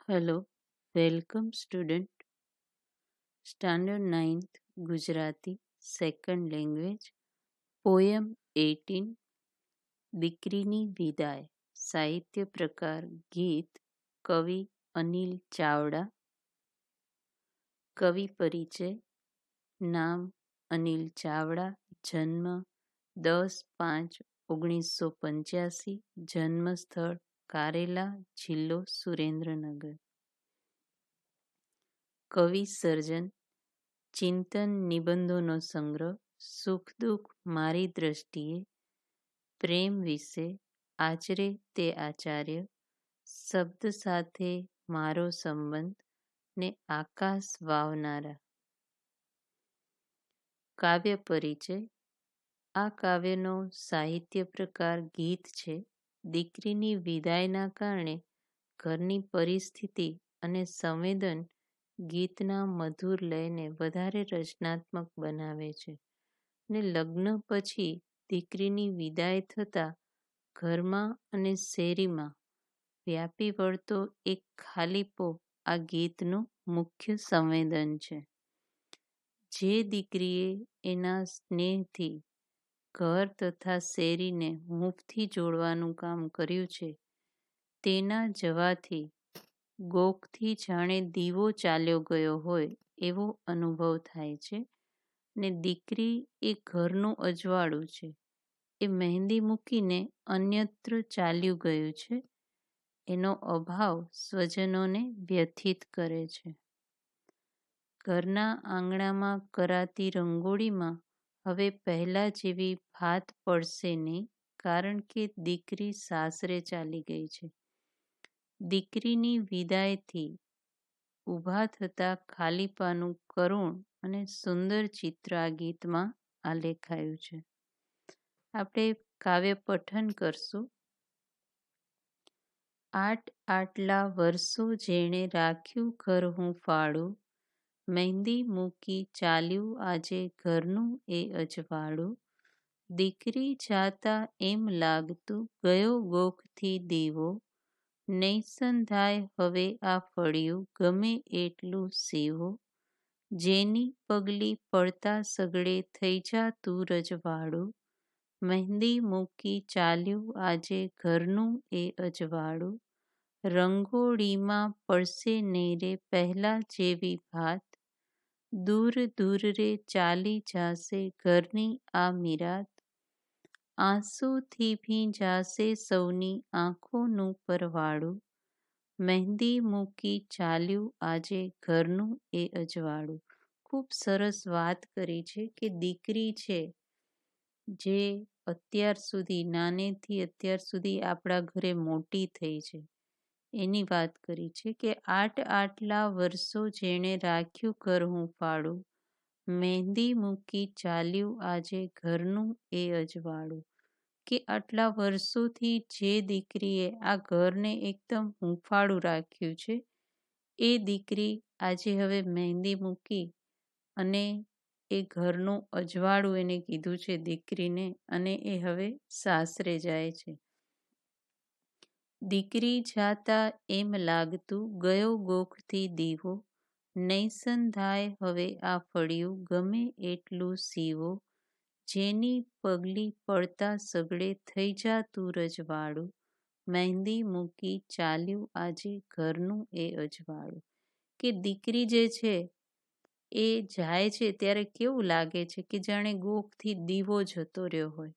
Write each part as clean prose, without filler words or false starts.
Hello, welcome student. Standard 9th Gujarati second language. Poem 18 દીકરીની વિદાય. સાહિત્ય પ્રકાર ગીત. કવિ અનિલ ચાવડા. કવિ પરિચય. નામ અનિલ ચાવડા. જન્મ 10/5/1985. જન્મ સ્થળ કારેલા, જિલ્લો સુરેન્દ્રનગર. કવિ સર્જન ચિંતન નિબંધોનો સંગ્રહ. સુખ દુઃખ મારી દ્રષ્ટિએ. પ્રેમ વિશે આચરે તે આચાર્ય. શબ્દ સાથે મારો સંબંધ ને આકાશ વાવનારા. કાવ્ય પરિચય. આ કાવ્યનો સાહિત્ય પ્રકાર ગીત છે. દીકરીની વિદાયના કારણે ઘરની પરિસ્થિતિ અને સંવેદન ગીતના મધુર લયને વધારે રચનાત્મક બનાવે છે. ને લગ્ન પછી દીકરીની વિદાય થતા ઘરમાં અને શેરીમાં વ્યાપી વળતો એક ખાલીપો આ ગીતનું મુખ્ય સંવેદન છે. જે દીકરીએ એના સ્નેહથી ઘર તથા શેરીને હૂંફથી જોડવાનું કામ કર્યું છે, તેના જવાથી ગોખથી જાણે દીવો ચાલ્યો ગયો હોય એવો અનુભવ થાય છે. ને દીકરી એ ઘરનું અજવાળું છે. એ મહેંદી મૂકીને અન્યત્ર ચાલ્યું ગયું છે. એનો અભાવ સ્વજનોને વ્યથિત કરે છે. ઘરના આંગણામાં કરાતી રંગોળીમાં હવે પહેલા જેવી ભાત પડશે નહીં, કારણ કે દીકરી સાસરે ચાલી ગઈ છે. દીકરીની વિદાયથી ઊભા થતા ખાલીપાનું કરુણ અને સુંદર ચિત્ર આ ગીતમાં આલેખાયું છે. આપણે કાવ્ય પઠન કરશું. આટલા વર્ષો જેણે રાખ્યું ઘર હું ફાળું, મહેંદી મૂકી ચાલ્યું આજે ઘરનું એ અજવાળું. દીકરી જાતા એમ લાગતું ગયો ગોખથી દીવો, નહીં સંધાય હવે આ ફળિયું ગમે એટલું સીવો. જેની પગલી પડતા સગડે થઈ જાતું રજવાડું, મહેંદી મૂકી ચાલ્યું આજે ઘરનું એ અજવાળું. રંગોળીમાં પડશે નહીં રે પહેલા જેવી ભાત, દૂર દૂર રે ચાલી જાશે ઘરની આ મીરાત. આંસુથી ભીંજાશે સૌની આંખોનું પરવાળું, મહેંદી મૂકી ચાલ્યું આજે ઘરનું એ અજવાળું. ખૂબ સરસ વાત કરી છે કે દીકરી છે જે અત્યાર સુધી નાનેથી અત્યાર સુધી આપણા ઘરે મોટી થઈ છે, એની વાત કરી છે કે આટલા વર્ષો જેણે રાખ્યું ઘર હું ફાળું, મહેંદી મૂકી ચાલ્યું આજે ઘરનું એ અજવાળું. કે આટલા વર્ષોથી જે દીકરીએ આ ઘરને એકદમ હૂંફાળું રાખ્યું છે, એ દીકરી આજે હવે મહેંદી મૂકી અને એ ઘરનું અજવાળું એને કીધું છે દીકરીને, અને એ હવે સાસરે જાય છે. દીકરી જાતા એમ લાગતું ગયો ગોખથી દીવો, નહીં સંધાય હવે આ ફળિયું ગમે એટલું સીવો. જેની પગલી પડતા સગડે થઈ જાતું રજવાડું, મહેંદી મૂકી ચાલ્યું આજે ઘરનું એ અજવાળું. કે દીકરી જે છે એ જાય છે ત્યારે કેવું લાગે છે કે જાણે ગોખથી દીવો જતો રહ્યો હોય.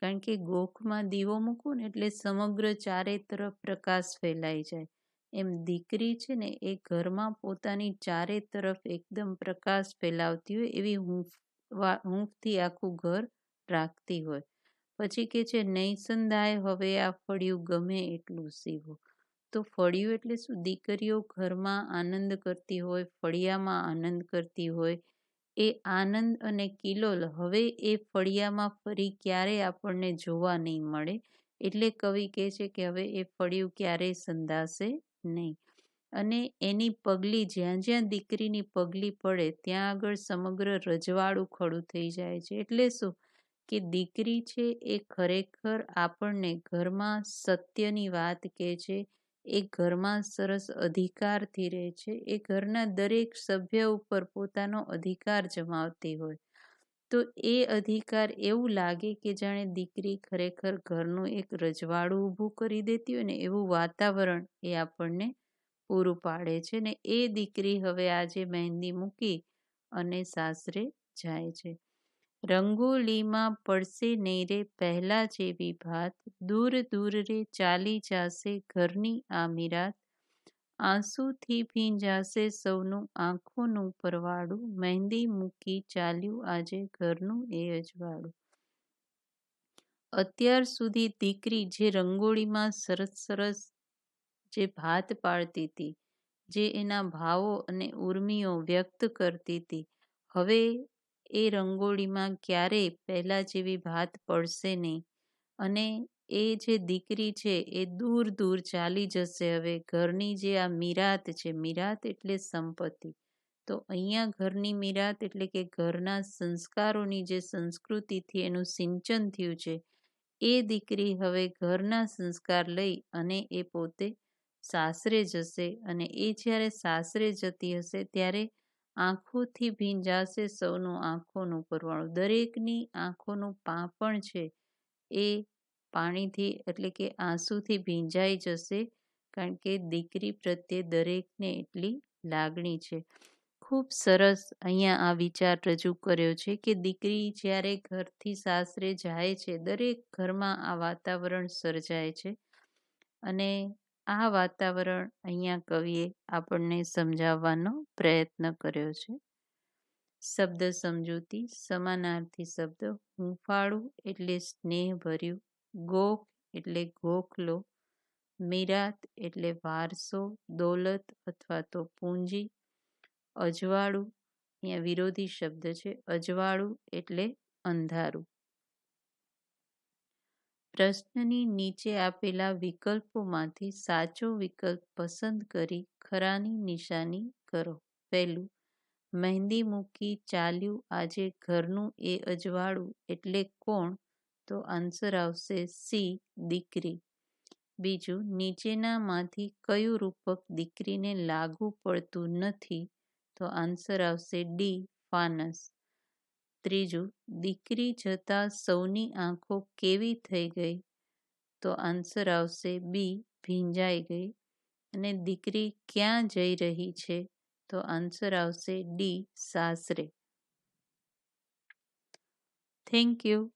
કારણ કે ગોખમાં દીવો મૂકવું ને એટલે સમગ્ર ચારે તરફ પ્રકાશ ફેલાઈ જાય. એમ દીકરી છે ને એ ઘરમાં પોતાની ચારે તરફ એકદમ પ્રકાશ ફેલાવતી હોય એવી હૂંફથી આખું ઘર રાખતી હોય. પછી કે છે નહીં સંધાય હવે આ ફળિયું ગમે એટલું સીવો. તો ફળિયું એટલે શું? દીકરીઓ ઘરમાં આનંદ કરતી હોય, ફળિયામાં આનંદ કરતી હોય. એ આનંદ અને કિલોલ હવે એ ફળિયામાં ફરી ક્યારેય આપણને જોવા નહીં મળે. એટલે કવિ કહે છે કે હવે એ ફળિયું ક્યારેય સંધાશે નહીં. અને એની પગલી જ્યાં જ્યાં દીકરીની પગલી પડે ત્યાં આગળ સમગ્ર રજવાડું ખડું થઈ જાય છે. એટલે શું કે દીકરી છે એ ખરેખર આપણને ઘરમાં સત્યની વાત કહે છે, એ ઘરમાં સરસ અધિકારથી રહે છે. એ ઘરના દરેક સભ્ય ઉપર પોતાનો અધિકાર જમાવતી હોય. તો એ અધિકાર એવું લાગે કે જાણે દીકરી ખરેખર ઘરનું એક રજવાડું ઊભું કરી દેતી હોય ને એવું વાતાવરણ એ આપણને પૂરું પાડે છે. ને એ દીકરી હવે આજે મહેંદી મૂકી અને સાસરે જાય છે. રંગોલીમાં પડશે નહીં રે પહેલા જેવી ભાત, દૂર દૂર રે ચાલી જાશે ઘરની આ મીરાત, આંસુથી ભીંજાશે સૌનું આંખોનું પરવાળું, મહેંદી મૂકી ચાલ્યું આજે ઘરનું એ અજવાળું. અત્યાર સુધી દીકરી જે રંગોળીમાં સરસ સરસ જે ભાત પાડતી હતી, જે એના ભાવો અને ઉર્મિઓ વ્યક્ત કરતી હતી, હવે એ રંગોળીમાં ક્યારેય પહેલા જેવી ભાત પડશે નહીં. અને એ જે દીકરી છે એ દૂર દૂર ચાલી જશે. હવે ઘરની જે આ મીરાત છે, મીરાત એટલે સંપત્તિ. તો અહીંયા ઘરની મીરાત એટલે કે ઘરના સંસ્કારોની જે સંસ્કૃતિથી એનું સિંચન થયું છે, એ દીકરી હવે ઘરના સંસ્કાર લઈ અને એ પોતે સાસરે જશે. અને એ જ્યારે સાસરે જતી હશે ત્યારે આંખોથી ભીંજાશે સૌનું આંખોનું પરવાળું. દરેકની આંખોનું પાંપણ છે એ પાણીથી એટલે કે આંસુથી ભીંજાઈ જશે. કારણ કે દીકરી પ્રત્યે દરેકને એટલી લાગણી છે. ખૂબ સરસ અહીંયા આ વિચાર રજૂ કર્યો છે કે દીકરી જ્યારે ઘરથી સાસરે જાય છે, દરેક ઘરમાં આ વાતાવરણ સર્જાય છે. અને આ વાતાવરણ અહીંયા કવિએ આપણને સમજાવવાનો પ્રયત્ન કર્યો છે. શબ્દ સમજૂતી. સમાનાર્થી શબ્દ. હૂંફાળું એટલે સ્નેહ ભર્યું, ગોખ એટલે ગોખલો, મીરાત એટલે વારસો, દોલત અથવા તો પૂંજી, અજવાળું અહીંયા વિરોધી શબ્દ છે, અજવાળું એટલે અંધારું. પ્રશ્નની નીચે આપેલા વિકલ્પોમાંથી સાચો વિકલ્પ પસંદ કરી ખરાની નિશાની કરો. પહેલું, મહેંદી મૂકી ચાલ્યું આજે ઘરનું એ અજવાળું એટલે કોણ? તો આન્સર આવશે સી, દીકરી. બીજું, નીચેનામાંથી કયું રૂપક દીકરીને લાગુ પડતું નથી? તો આન્સર આવશે ડી, ફાનસ. ત્રીજું, દીકરી જતા સૌની આંખો કેવી થઈ ગઈ? તો આન્સર આવશે બી, ભીંજાઈ ગઈ. અને દીકરી ક્યાં જઈ રહી છે? તો આન્સર આવશે ડી, સાસરે. Thank you.